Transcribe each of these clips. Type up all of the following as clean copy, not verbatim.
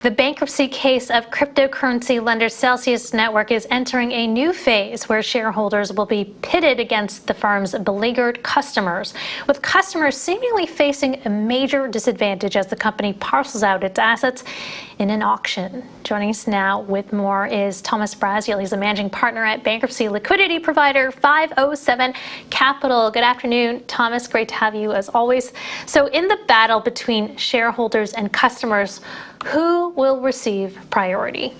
The bankruptcy case of cryptocurrency lender Celsius Network is entering a new phase where shareholders will be pitted against the firm's beleaguered customers, with customers seemingly facing a major disadvantage as the company parcels out its assets in an auction. Joining us now with more is Thomas Braziel. He's a managing partner at bankruptcy liquidity provider 507 Capital. Good afternoon, Thomas. Great to have you as always. So in the battle between shareholders and customers, who will receive priority?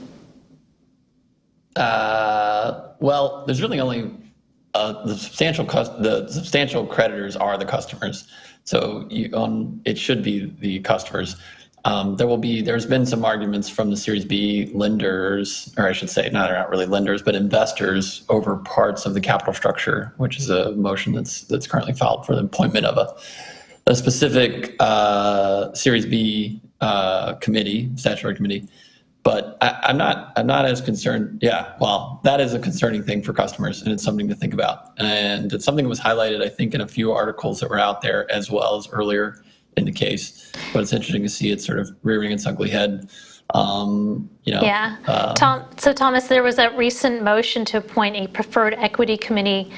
Well, there's really only the substantial creditors are the customers. So it should be the customers. There's been some arguments from the Series B lenders, or I should say, no, they're not really lenders, but investors over parts of the capital structure, which is a motion that's currently filed for the appointment of a specific Series B statutory committee. But I'm not as concerned. Yeah, well, that is a concerning thing for customers, and it's something to think about. And it's something that was highlighted, I think, in a few articles that were out there as well as earlier in the case. But it's interesting to see it sort of rearing its ugly head. So Thomas, there was a recent motion to appoint a preferred equity committee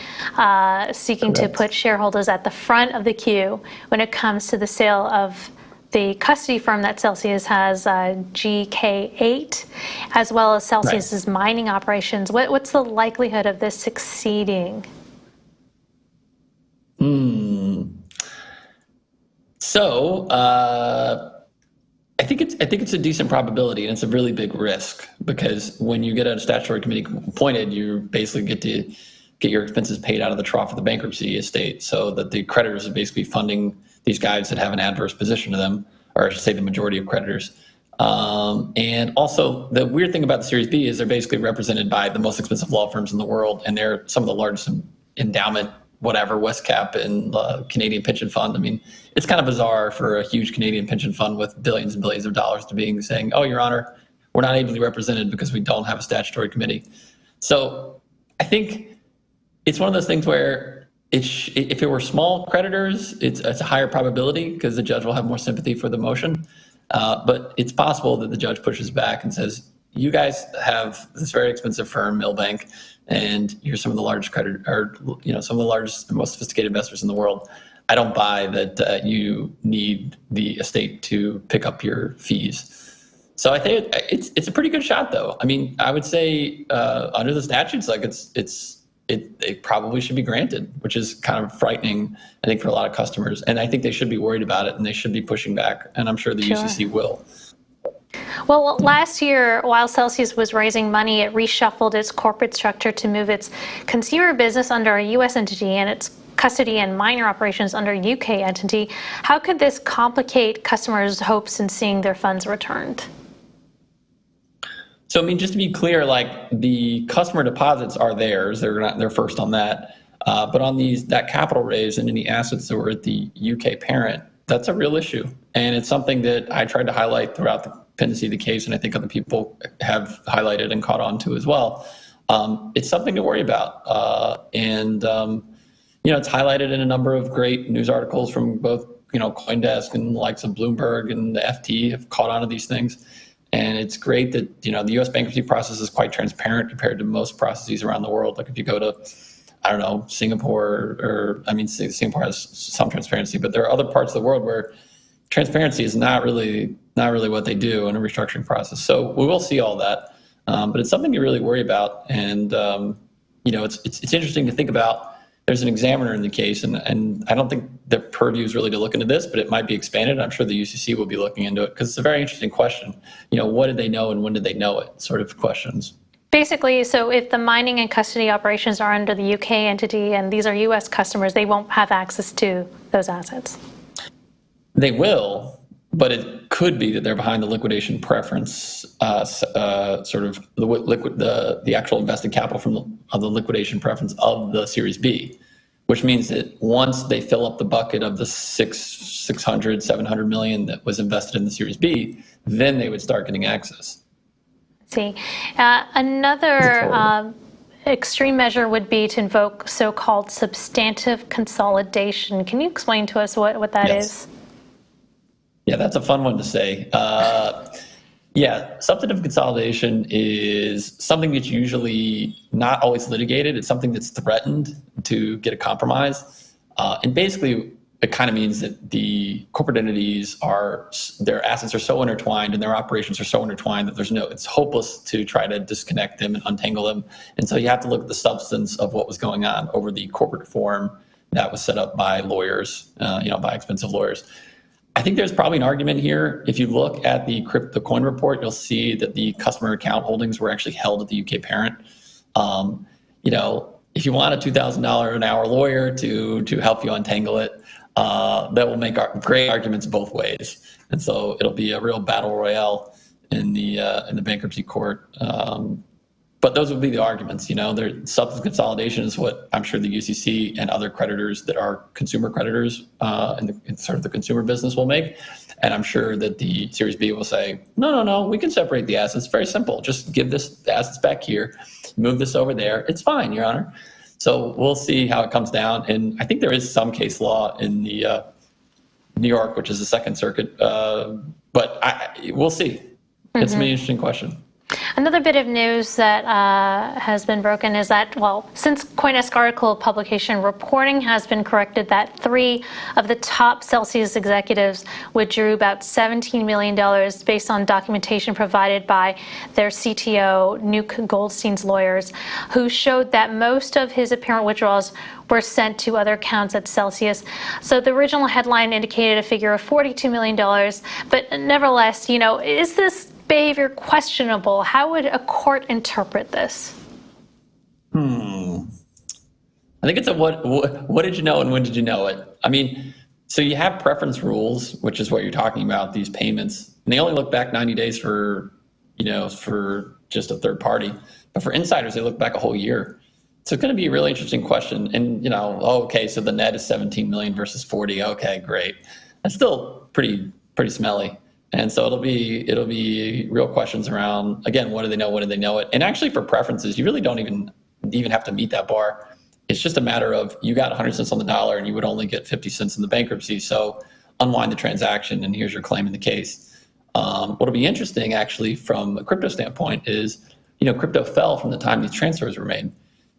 seeking to put shareholders at the front of the queue when it comes to the sale of the custody firm that Celsius has, GK8, as well as Celsius's mining operations. What's the likelihood of this succeeding? So I think it's a decent probability, and it's a really big risk, because when you get a statutory committee appointed, you basically get to get your expenses paid out of the trough of the bankruptcy estate, so that the creditors are basically funding these guys that have an adverse position to them, or I should say the majority of creditors. And also, the weird thing about the Series B is they're basically represented by the most expensive law firms in the world, and they're some of the largest endowment, whatever, Westcap and Canadian pension fund. I mean, it's kind of bizarre for a huge Canadian pension fund with billions and billions of dollars to be saying, "Oh, Your Honor, we're not ably represented because we don't have a statutory committee." So I think it's one of those things where if it were small creditors, it's a higher probability because the judge will have more sympathy for the motion. But it's possible that the judge pushes back and says, "You guys have this very expensive firm, Milbank, and you're some of the largest some of the largest and most sophisticated investors in the world. I don't buy that you need the estate to pick up your fees." So I think it's a pretty good shot, though. I mean, I would say under the statutes, like it probably should be granted, which is kind of frightening, I think, for a lot of customers. And I think they should be worried about it, and they should be pushing back. And I'm sure the UCC will. Well, last year, while Celsius was raising money, it reshuffled its corporate structure to move its consumer business under a U.S. entity and its custody and minor operations under a U.K. entity. How could this complicate customers' hopes in seeing their funds returned? So, I mean, just to be clear, like, the customer deposits are theirs. They're first on that. But on that capital raise and any assets that were at the UK parent, that's a real issue. And it's something that I tried to highlight throughout the pendency of the case, and I think other people have highlighted and caught on to as well. It's something to worry about. It's highlighted in a number of great news articles from both, CoinDesk and the likes of Bloomberg and the FT have caught on to these things. And it's great that, the U.S. bankruptcy process is quite transparent compared to most processes around the world. Like if you go to, I don't know, Singapore, Singapore has some transparency, but there are other parts of the world where transparency is not really what they do in a restructuring process. So we will see all that, but it's something to really worry about. And it's interesting to think about. There's an examiner in the case, and I don't think the purview is really to look into this, but it might be expanded. I'm sure the UCC will be looking into it because it's a very interesting question. What did they know and when did they know it? Sort of questions. Basically, so if the mining and custody operations are under the UK entity and these are US customers, they won't have access to those assets. They will, but it could be that they're behind the liquidation preference, sort of the actual invested capital of the liquidation preference of the Series B, which means that once they fill up the bucket of the 700 million that was invested in the Series B, then they would start getting access. See, another extreme measure would be to invoke so-called substantive consolidation. Can you explain to us what that is? Yeah, that's a fun one to say. Yeah, substantive consolidation is something that's usually not always litigated. It's something that's threatened to get a compromise. And basically, it kind of means that the corporate entities their assets are so intertwined and their operations are so intertwined that it's hopeless to try to disconnect them and untangle them. And so you have to look at the substance of what was going on over the corporate form that was set up by lawyers, by expensive lawyers. I think there's probably an argument here. If you look at the coin report, you'll see that the customer account holdings were actually held at the UK parent. If you want a $2,000 an hour lawyer to help you untangle it, that will make great arguments both ways. And so it'll be a real battle royale in the bankruptcy court. But those would be the arguments. Substantive consolidation is what I'm sure the UCC and other creditors that are consumer creditors in sort of the consumer business will make. And I'm sure that the Series B will say, no, we can separate the assets. Very simple. Just give the assets back here, move this over there. It's fine, Your Honor. So we'll see how it comes down. And I think there is some case law in the New York, which is the Second Circuit. But we'll see. It's an interesting question. Another bit of news that has been broken is that, since CoinDesk article publication, reporting has been corrected that 3 of the top Celsius executives withdrew about $17 million based on documentation provided by their CTO, Nuke Goldstein's lawyers, who showed that most of his apparent withdrawals were sent to other accounts at Celsius. So the original headline indicated a figure of $42 million, but nevertheless, is this behavior questionable? How would a court interpret this? I think it's a what did you know and when did you know it? I mean, so you have preference rules, which is what you're talking about, these payments, and they only look back 90 days for just a third party. But for insiders, they look back a whole year. So it's going to be a really interesting question. And, okay, so the net is 17 million versus 40. Okay, great. That's still pretty smelly. And so it'll be real questions around, again, what do they know? When do they know it? And actually for preferences, you really don't even have to meet that bar. It's just a matter of you got 100 cents on the dollar and you would only get 50 cents in the bankruptcy. So unwind the transaction and here's your claim in the case. What'll be interesting actually from a crypto standpoint is, crypto fell from the time these transfers were made.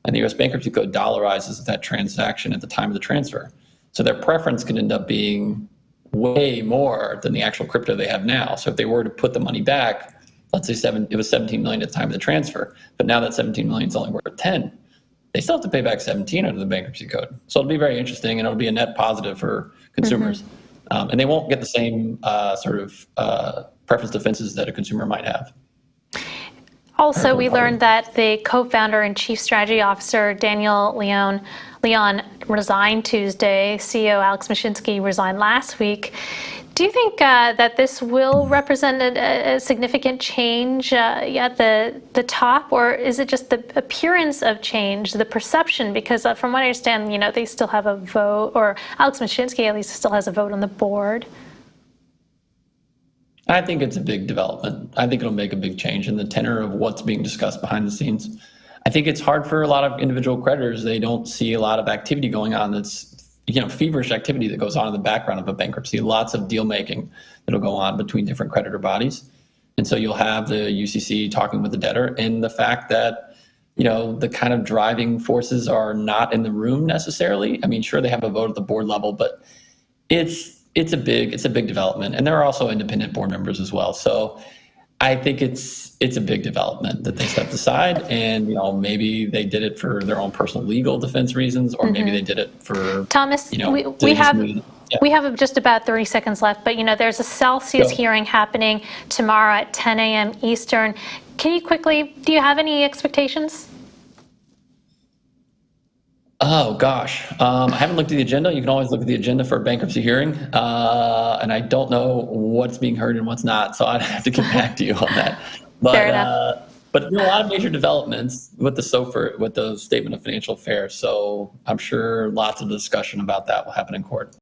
And the US Bankruptcy Code dollarizes that transaction at the time of the transfer. So their preference can end up being way more than the actual crypto they have now. So if they were to put the money back, let's say it was 17 million at the time of the transfer, but now that 17 million is only worth 10, they still have to pay back 17 under the bankruptcy code. So it'll be very interesting and it'll be a net positive for consumers. And they won't get the same preference defenses that a consumer might have. Also, we learned that the co-founder and chief strategy officer, Daniel Leon, resigned Tuesday. CEO Alex Mashinsky resigned last week. Do you think that this will represent a significant change at the top, or is it just the appearance of change, the perception? Because from what I understand, they still have a vote, or Alex Mashinsky at least still has a vote on the board. I think it's a big development. I think it'll make a big change in the tenor of what's being discussed behind the scenes. I think it's hard for a lot of individual creditors. They don't see a lot of activity going on that's, feverish activity that goes on in the background of a bankruptcy, lots of deal making that'll go on between different creditor bodies. And so you'll have the UCC talking with the debtor, and the fact that, the kind of driving forces are not in the room necessarily. I mean, sure, they have a vote at the board level, but it's a big development, and there are also independent board members as well. So I think it's a big development that they stepped aside, and maybe they did it for their own personal legal defense reasons, or maybe they did it for Thomas. We have just about 30 seconds left, but there's a Celsius hearing happening tomorrow at 10 a.m. Eastern. Can you quickly? Do you have any expectations? Oh, gosh. I haven't looked at the agenda. You can always look at the agenda for a bankruptcy hearing. And I don't know what's being heard and what's not. So I'd have to get back to you on that. But, fair enough. But there are a lot of major developments with the Statement of Financial Affairs. So I'm sure lots of discussion about that will happen in court.